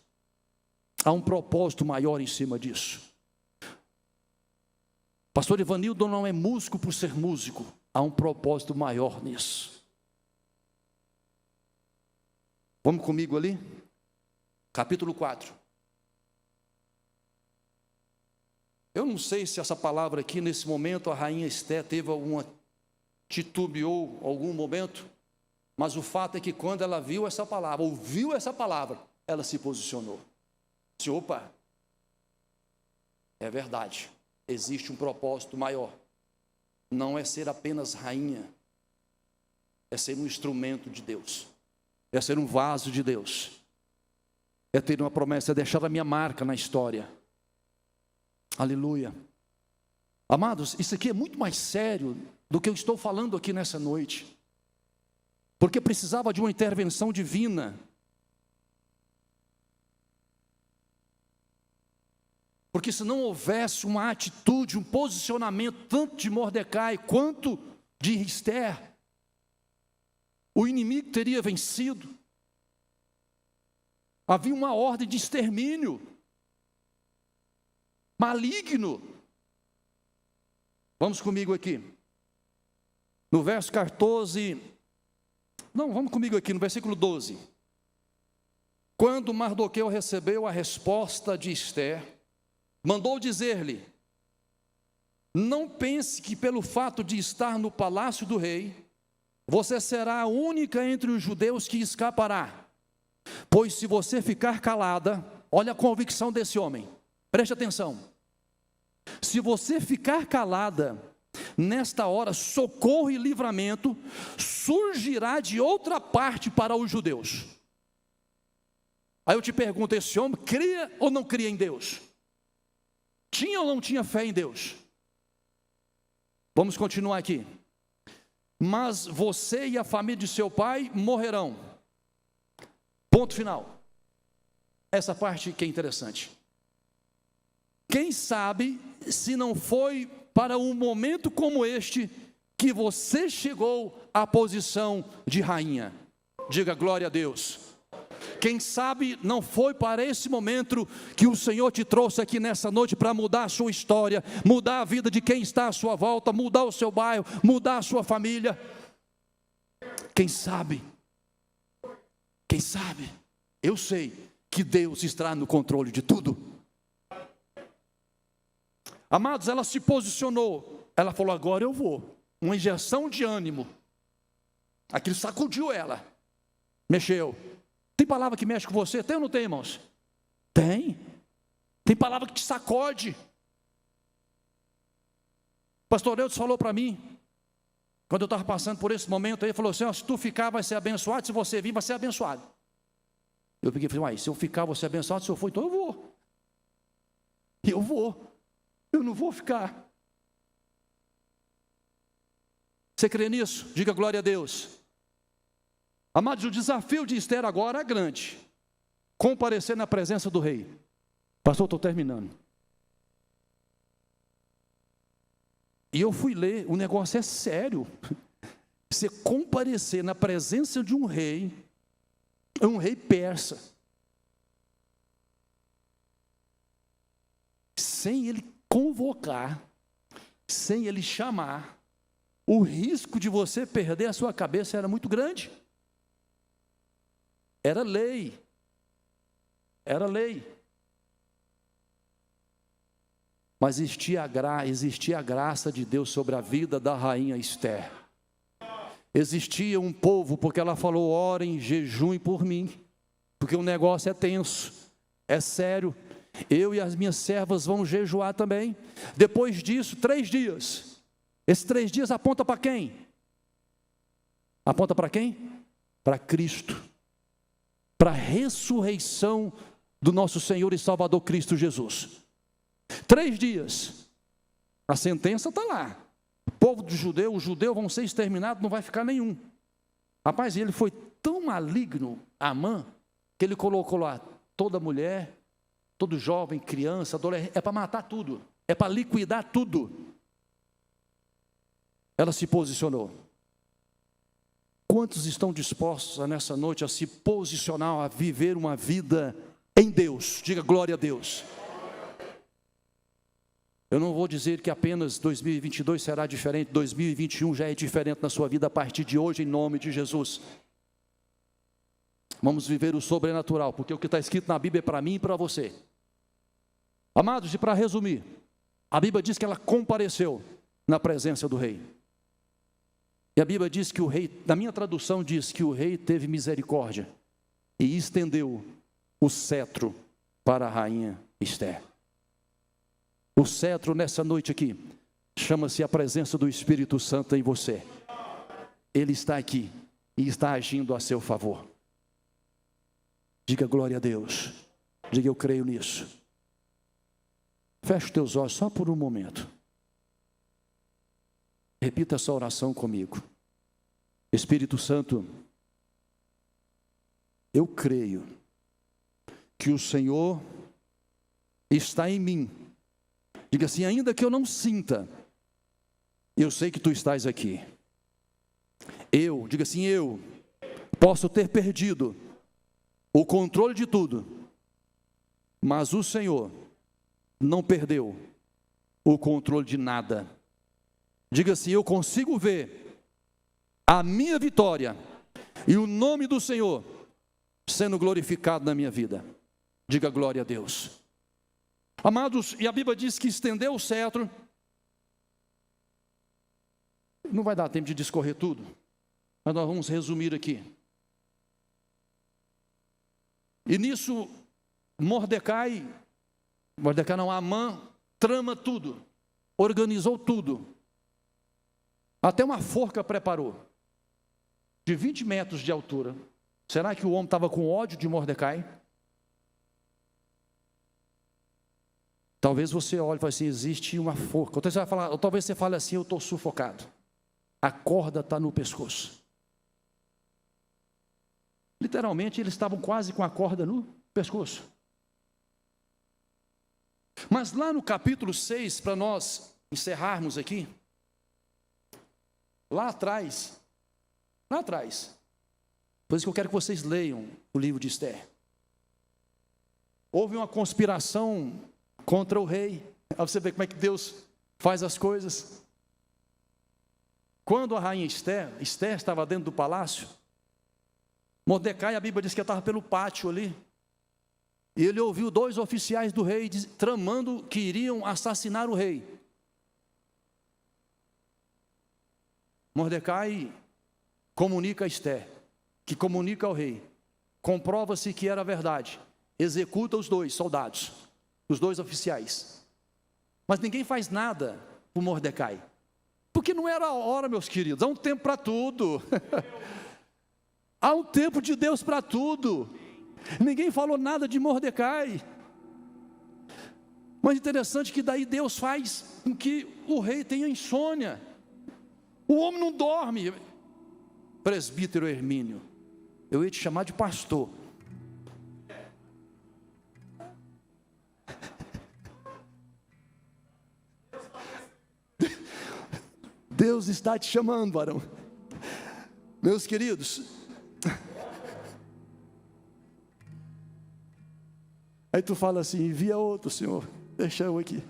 Há um propósito maior em cima disso. Pastor Ivanildo não é músico por ser músico. Há um propósito maior nisso. Vamos comigo ali? Capítulo 4. Eu não sei se essa palavra aqui, nesse momento, a rainha Esther teve alguma titubeou algum momento, mas o fato é que quando ela viu essa palavra, ouviu essa palavra, ela se posicionou. Disse: opa, é verdade, existe um propósito maior. Não é ser apenas rainha, é ser um instrumento de Deus, é ser um vaso de Deus, é ter uma promessa, é deixar a minha marca na história. Aleluia. Amados, isso aqui é muito mais sério do que eu estou falando aqui nessa noite, porque precisava de uma intervenção divina. Porque se não houvesse uma atitude, um posicionamento, tanto de Mordecai quanto de Esther, o inimigo teria vencido. Havia uma ordem de extermínio maligno. Vamos comigo aqui. No verso 14, não, vamos comigo aqui no versículo 12. Quando Mardoqueu recebeu a resposta de Esther, mandou dizer-lhe: não pense que pelo fato de estar no palácio do rei, você será a única entre os judeus que escapará. Pois se você ficar calada, olha a convicção desse homem, preste atenção. Se você ficar calada, nesta hora, socorro e livramento surgirá de outra parte para os judeus. Aí eu te pergunto, esse homem cria ou não cria em Deus? Tinha ou não tinha fé em Deus? Vamos continuar aqui. Mas você e a família de seu pai morrerão. Ponto final. Essa parte que é interessante. Quem sabe se não foi para um momento como este que você chegou à posição de rainha. Diga glória a Deus. Quem sabe não foi para esse momento que o Senhor te trouxe aqui nessa noite para mudar a sua história, mudar a vida de quem está à sua volta, mudar o seu bairro, mudar a sua família. Quem sabe, eu sei que Deus está no controle de tudo. Amados, ela se posicionou, ela falou: agora eu vou. Uma injeção de ânimo. Aquilo sacudiu ela, mexeu. Tem palavra que mexe com você? Tem ou não tem, irmãos? Tem palavra que te sacode. Pastor Deus falou para mim, quando eu estava passando por esse momento, ele falou assim: ó, se tu ficar vai ser abençoado, se você vir vai ser abençoado. Eu peguei e falei: mas se eu ficar vou ser abençoado, se eu for então eu vou. Eu não vou ficar. Você crê nisso? Diga glória a Deus. Amados, o desafio de Esther agora é grande. Comparecer na presença do rei. Pastor, estou terminando. E eu fui ler, o negócio é sério. Você comparecer na presença de um rei persa, sem ele convocar, sem ele chamar, o risco de você perder a sua cabeça era muito grande. Era lei. Mas existia a graça de Deus sobre a vida da rainha Esther. Existia um povo, porque ela falou: orem, jejuem por mim, porque o negócio é tenso, é sério. Eu e as minhas servas vamos jejuar também. Depois disso, 3 dias. Esses 3 dias aponta para quem? Aponta para quem? Para Cristo. Para a ressurreição do nosso Senhor e Salvador Cristo Jesus. 3 dias. A sentença está lá. O povo do judeu, os judeus vão ser exterminados, não vai ficar nenhum. Rapaz, ele foi tão maligno, Amã, que ele colocou lá toda mulher, todo jovem, criança, adolescente, é para matar tudo, é para liquidar tudo. Ela se posicionou. Quantos estão dispostos nessa noite a se posicionar, a viver uma vida em Deus? Diga glória a Deus. Eu não vou dizer que apenas 2022 será diferente, 2021 já é diferente na sua vida a partir de hoje, em nome de Jesus. Vamos viver o sobrenatural, porque o que está escrito na Bíblia é para mim e para você. Amados, e para resumir, a Bíblia diz que ela compareceu na presença do rei. E a Bíblia diz que o rei, na minha tradução diz que o rei teve misericórdia e estendeu o cetro para a rainha Esther. O cetro nessa noite aqui chama-se a presença do Espírito Santo em você. Ele está aqui e está agindo a seu favor. Diga glória a Deus. Diga: eu creio nisso. Feche os teus olhos só por um momento. Repita essa oração comigo. Espírito Santo, eu creio que o Senhor está em mim. Diga assim: ainda que eu não sinta, eu sei que tu estás aqui. Diga assim, eu posso ter perdido o controle de tudo, mas o Senhor não perdeu o controle de nada. Diga assim: eu consigo ver a minha vitória e o nome do Senhor sendo glorificado na minha vida. Diga glória a Deus. Amados, e a Bíblia diz que estendeu o cetro. Não vai dar tempo de discorrer tudo, mas nós vamos resumir aqui. E nisso, Amã trama tudo, organizou tudo. Até uma forca preparou, de 20 metros de altura. Será que o homem estava com ódio de Mordecai? Talvez você olhe e fale assim: existe uma forca. Ou talvez você fale assim: eu estou sufocado. A corda está no pescoço. Literalmente, eles estavam quase com a corda no pescoço. Mas lá no capítulo 6, para nós encerrarmos aqui, lá atrás, Por isso que eu quero que vocês leiam o livro de Esther. Houve uma conspiração contra o rei. Aí você vê como é que Deus faz as coisas. Quando a rainha Esther estava dentro do palácio, Mordecai, a Bíblia diz que estava pelo pátio ali, e ele ouviu 2 oficiais do rei tramando que iriam assassinar o rei. Mordecai comunica a Esther, que comunica ao rei, comprova-se que era verdade, executa os 2 soldados, os 2 oficiais, mas ninguém faz nada por Mordecai, porque não era a hora, meus queridos. Há um tempo para tudo. Há um tempo de Deus para tudo. Ninguém falou nada de Mordecai. Mas interessante que daí Deus faz com que o rei tenha insônia. O homem não dorme. Presbítero Hermínio, eu ia te chamar de pastor. Deus está te chamando, varão. Meus queridos, aí tu fala assim: envia outro, Senhor, deixa eu aqui.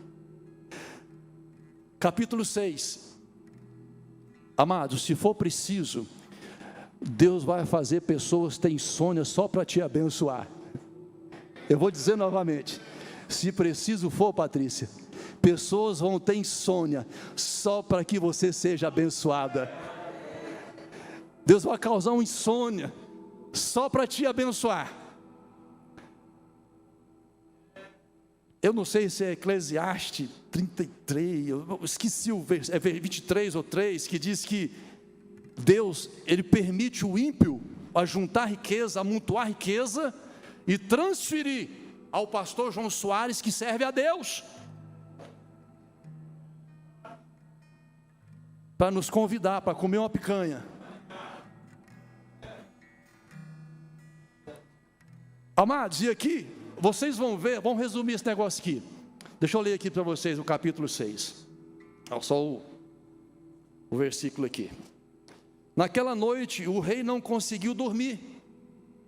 Capítulo 6. Amados, se for preciso, Deus vai fazer pessoas ter insônia só para te abençoar. Eu vou dizer novamente, se preciso for, Patrícia, pessoas vão ter insônia só para que você seja abençoada. Deus vai causar uma insônia só para te abençoar. Eu não sei se é Eclesiastes 33, eu esqueci o verso, é 23 ou 3, que diz que Deus, Ele permite o ímpio ajuntar riqueza, amontoar riqueza e transferir ao pastor João Soares, que serve a Deus, para nos convidar para comer uma picanha. Amados, e aqui, vocês vão ver, vamos resumir esse negócio aqui. Deixa eu ler aqui para vocês o capítulo 6. Só o versículo aqui. Naquela noite, o rei não conseguiu dormir.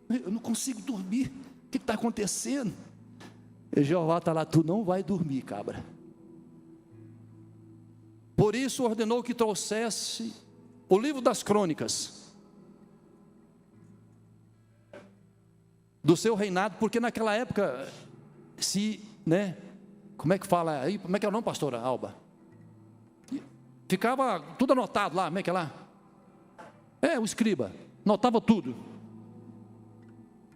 Eu não consigo dormir. O que está acontecendo? E Jeová está lá: tu não vai dormir, cabra. Por isso ordenou que trouxesse o livro das crônicas do seu reinado, porque naquela época, como é que fala aí, como é que é o nome, pastora Alba? Ficava tudo anotado lá, como é que é lá? O escriba, anotava tudo.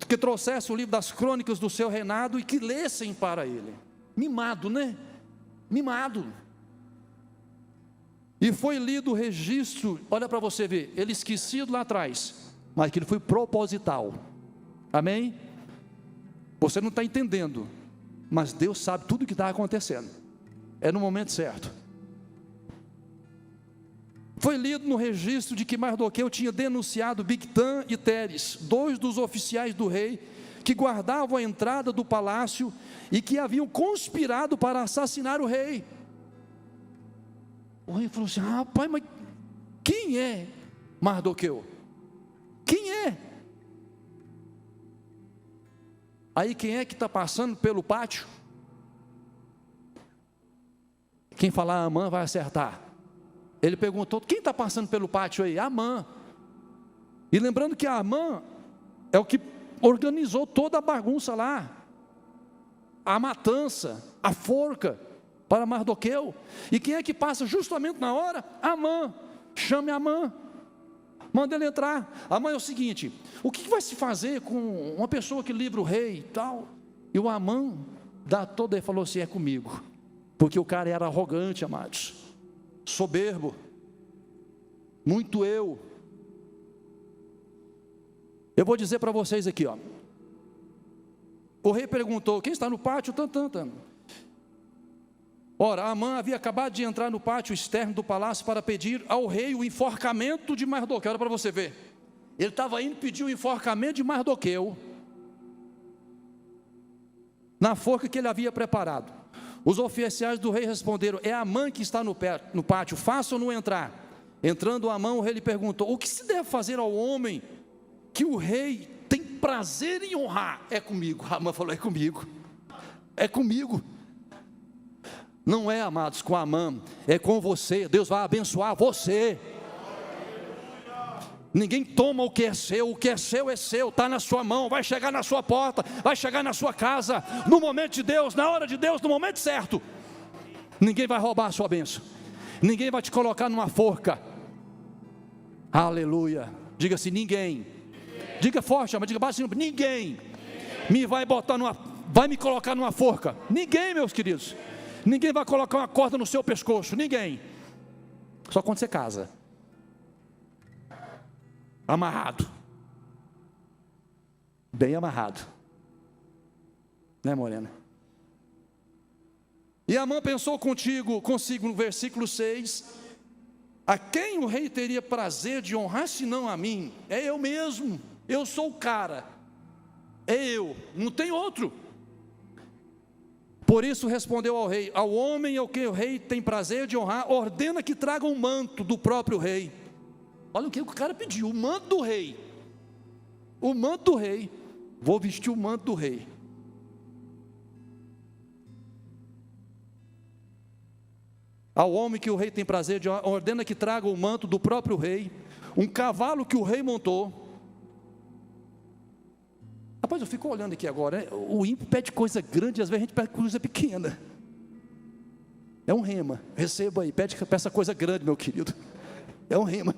Que trouxesse o livro das crônicas do seu reinado e que lessem para ele. Mimado, né? Mimado. E foi lido o registro, olha para você ver, ele esquecido lá atrás, mas que ele foi proposital. Amém? Você não está entendendo, mas Deus sabe tudo o que está acontecendo. É no momento certo. Foi lido no registro de que Mardoqueu tinha denunciado Bigtan e Teres, 2 dos oficiais do rei, que guardavam a entrada do palácio e que haviam conspirado para assassinar o rei. O rei falou assim: rapaz, mas quem é Mardoqueu? Quem é? Aí quem é que está passando pelo pátio? Quem falar Amã vai acertar. Ele perguntou: quem está passando pelo pátio aí? Amã. E lembrando que Amã é o que organizou toda a bagunça lá, a matança, a forca para Mardoqueu. E quem é que passa justamente na hora? Amã. Chame Amã, manda ele entrar. Amã é o seguinte: o que vai se fazer com uma pessoa que livra o rei e tal? E o Amã dá toda e falou assim: é comigo, porque o cara era arrogante, amados, soberbo, muito eu. Eu vou dizer para vocês aqui, ó. O rei perguntou: quem está no pátio? Ora, Amã havia acabado de entrar no pátio externo do palácio para pedir ao rei o enforcamento de Mardoqueu. Olha para você ver, ele estava indo pedir o enforcamento de Mardoqueu na forca que ele havia preparado. Os oficiais do rei responderam: é Amã que está no pátio, façam-no entrar. Entrando Amã, o rei lhe perguntou: o que se deve fazer ao homem que o rei tem prazer em honrar, é comigo. Amã falou, é comigo. É comigo. Não é, amados, com Amã, é com você. Deus vai abençoar você. Ninguém toma o que é seu é seu, está na sua mão, vai chegar na sua porta, vai chegar na sua casa, no momento de Deus, na hora de Deus, no momento certo. Ninguém vai roubar a sua bênção, ninguém vai te colocar numa forca. Aleluia. Diga assim, ninguém. Diga forte, mas diga baixo, ninguém me vai me colocar numa forca. Ninguém, meus queridos. Ninguém vai colocar uma corda no seu pescoço, ninguém. Só quando você casa. Amarrado, bem amarrado, né, Morena? E Amã pensou consigo no versículo 6, a quem o rei teria prazer de honrar, senão a mim? É eu mesmo, eu sou o cara, é eu, não tem outro. Por isso respondeu ao rei, ao homem ao que o rei tem prazer de honrar, ordena que traga um manto do próprio rei. Olha o que o cara pediu, o manto do rei. O manto do rei. Vou vestir o manto do rei. Ao homem que o rei tem prazer de ordena que traga o manto do próprio rei, um cavalo que o rei montou. Rapaz, eu fico olhando aqui agora, né? O ímpio pede coisa grande, às vezes a gente pede coisa pequena. É um rema, receba aí, peça coisa grande, meu querido. É um rema.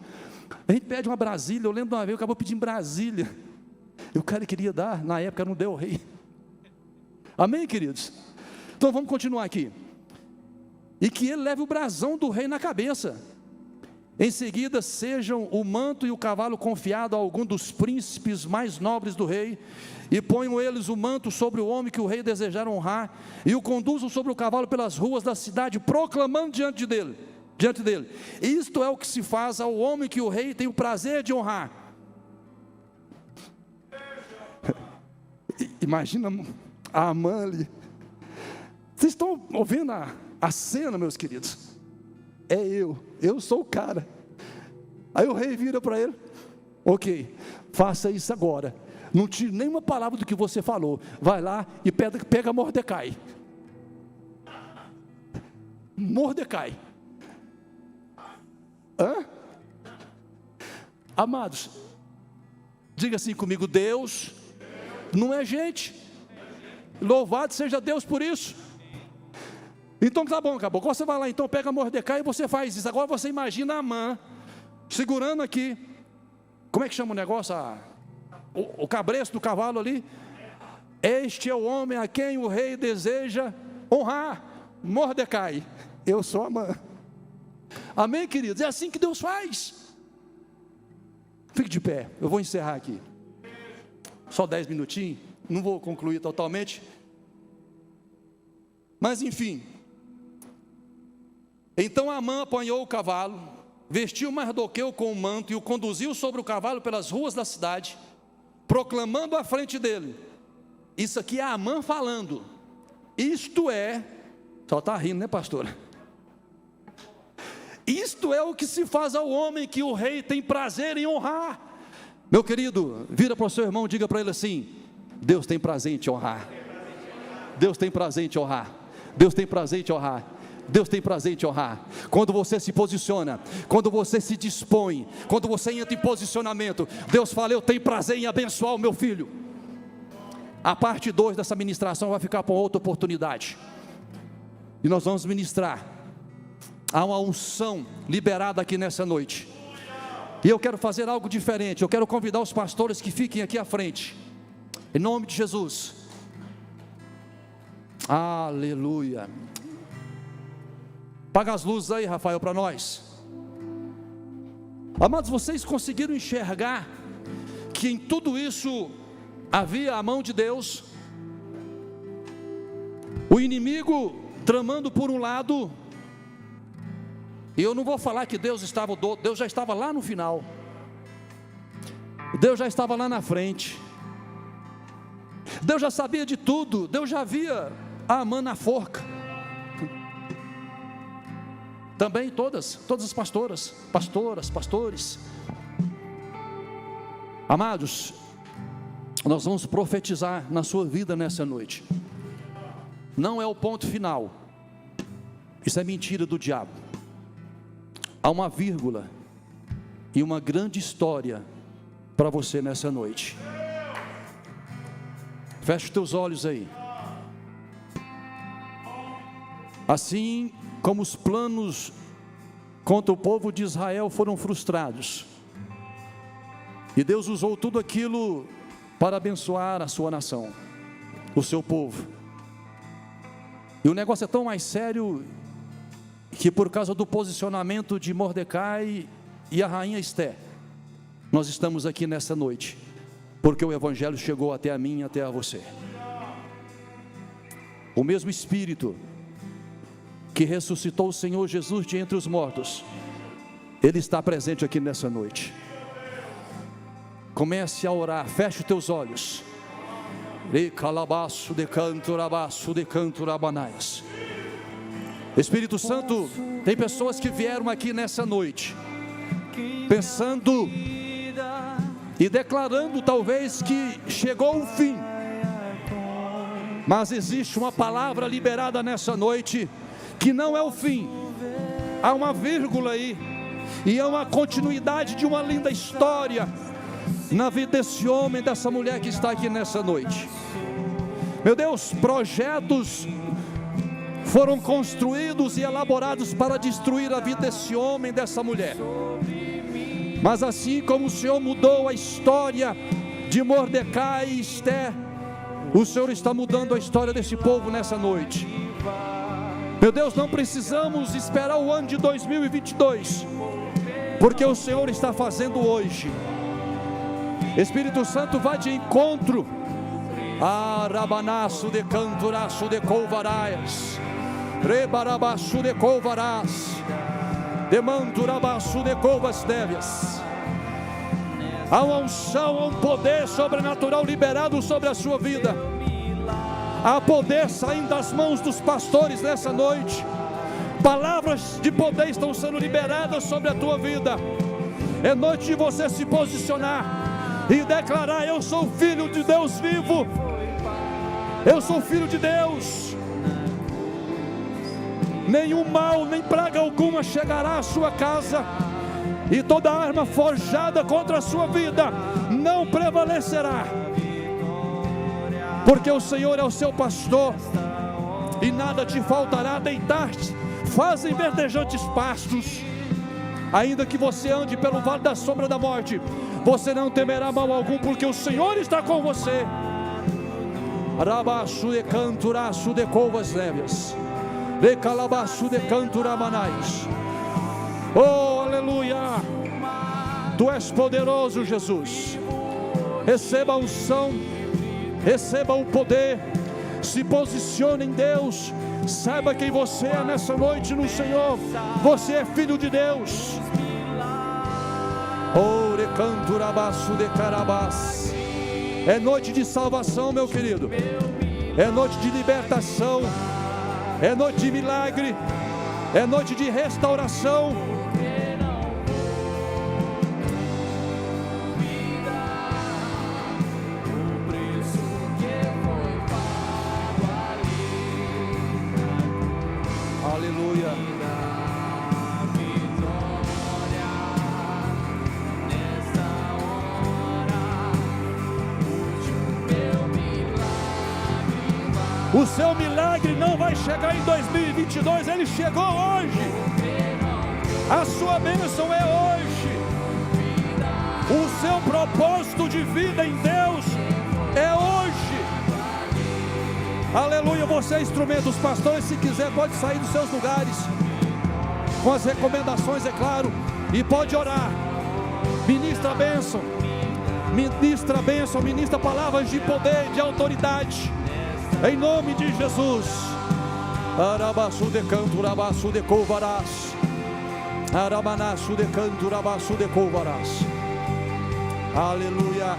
A gente pede uma Brasília, eu lembro de uma vez, eu acabou pedindo Brasília, e o cara queria dar, na época não deu o rei. Amém, queridos? Então vamos continuar aqui. E que ele leve o brasão do rei na cabeça. Em seguida sejam o manto e o cavalo confiado a algum dos príncipes mais nobres do rei, e ponham eles o manto sobre o homem que o rei desejar honrar, e o conduzam sobre o cavalo pelas ruas da cidade, proclamando diante dele, isto é o que se faz ao homem que o rei tem o prazer de honrar. Imagina a Amã ali. Vocês estão ouvindo a cena, meus queridos? É eu sou o cara. Aí o rei vira para ele, ok, faça isso agora, não tire nenhuma palavra do que você falou, vai lá e pega Mordecai. Hã? Amados, diga assim comigo, Deus não é gente. Louvado seja Deus por isso. Então tá bom, acabou. Você vai lá, então pega Mordecai e você faz isso. Agora você imagina Amã segurando aqui, como é que chama o negócio? O cabresto do cavalo ali. Este é o homem a quem o rei deseja honrar, Mordecai. Eu sou Amã. Amém, queridos? É assim que Deus faz. Fique de pé, eu vou encerrar aqui. Só 10 minutinhos, não vou concluir totalmente. Mas enfim. Então Amã apanhou o cavalo, vestiu Mardoqueu com o manto e o conduziu sobre o cavalo pelas ruas da cidade, proclamando à frente dele. Isso aqui é Amã falando. Isto é, só está rindo, né, pastora? Isto é o que se faz ao homem que o rei tem prazer em honrar. Meu querido, vira para o seu irmão, diga para ele assim: Deus tem prazer em te honrar. Deus tem prazer em te honrar. Deus tem prazer em te honrar. Deus tem prazer em te honrar. Quando você se posiciona, quando você se dispõe, quando você entra em posicionamento, Deus fala: eu tenho prazer em abençoar o meu filho. A parte 2 dessa ministração vai ficar para outra oportunidade, e nós vamos ministrar. Há uma unção liberada aqui nessa noite, e eu quero fazer algo diferente. Eu quero convidar os pastores que fiquem aqui à frente, em nome de Jesus. Aleluia. Apaga as luzes aí, Rafael, para nós. Amados, vocês conseguiram enxergar que em tudo isso havia a mão de Deus? O inimigo tramando por um lado, e eu não vou falar que Deus já estava lá no final, Deus já estava lá na frente, Deus já sabia de tudo, Deus já via a Amã na forca. Também todas as pastores, Amados, nós vamos profetizar na sua vida nessa noite. Não é o ponto final. Isso é mentira do diabo. Há uma vírgula e uma grande história para você nessa noite. Feche os teus olhos aí. Assim como os planos contra o povo de Israel foram frustrados, e Deus usou tudo aquilo para abençoar a sua nação, o seu povo. E o negócio é tão mais sério que, por causa do posicionamento de Mordecai e a rainha Esté, nós estamos aqui nessa noite, porque o evangelho chegou até a mim e até a você. O mesmo Espírito que ressuscitou o Senhor Jesus de entre os mortos, Ele está presente aqui nessa noite. Comece a orar, feche os teus olhos. Espírito Santo, tem pessoas que vieram aqui nessa noite pensando e declarando talvez que chegou o fim, mas existe uma palavra liberada nessa noite que não é o fim. Há uma vírgula aí, e é uma continuidade de uma linda história na vida desse homem, dessa mulher que está aqui nessa noite. Meu Deus, projetos foram construídos e elaborados para destruir a vida desse homem, dessa mulher, mas assim como o Senhor mudou a história de Mordecai e Esté, o Senhor está mudando a história desse povo nessa noite. Meu Deus, não precisamos esperar o ano de 2022, porque o Senhor está fazendo hoje. Espírito Santo, vai de encontro. Arabanaço de canturaço de couvaraias, rebarabaço de couvarás, demanturabaço de couvas névias. Há uma unção, há um poder sobrenatural liberado sobre a sua vida. Há poder saindo das mãos dos pastores nessa noite. Palavras de poder estão sendo liberadas sobre a tua vida. É noite de você se posicionar e declarar: eu sou filho de Deus vivo. Eu sou filho de Deus. Nenhum mal, nem praga alguma chegará à sua casa, e toda arma forjada contra a sua vida não prevalecerá, porque o Senhor é o seu pastor, e nada te faltará. Deitar-te fazem verdejantes pastos. Ainda que você ande pelo vale da sombra da morte, você não temerá mal algum, porque o Senhor está com você. Rabaço de canturaço de couvas névias, de calabaço de canturamanais. Oh, aleluia! Tu és poderoso, Jesus. Receba a unção, receba o poder. Se posicione em Deus. Saiba quem você é nessa noite no Senhor. Você é filho de Deus. Oh, recanturabaço de carabás. É noite de salvação, meu querido. É noite de libertação. É noite de milagre. É noite de restauração. Aleluia. O seu milagre não vai chegar em 2022, ele chegou hoje. A sua bênção é hoje. O seu propósito de vida em Deus é hoje. Aleluia. Você é instrumento dos pastores. Se quiser pode sair dos seus lugares, com as recomendações, é claro, e pode orar. Ministra a bênção, ministra a bênção, ministra palavras de poder, de autoridade, em nome de Jesus. Arabaçu de canto, rabaçu de couvarás, arabanaçu de canto, rabaçu de couvarás. Aleluia.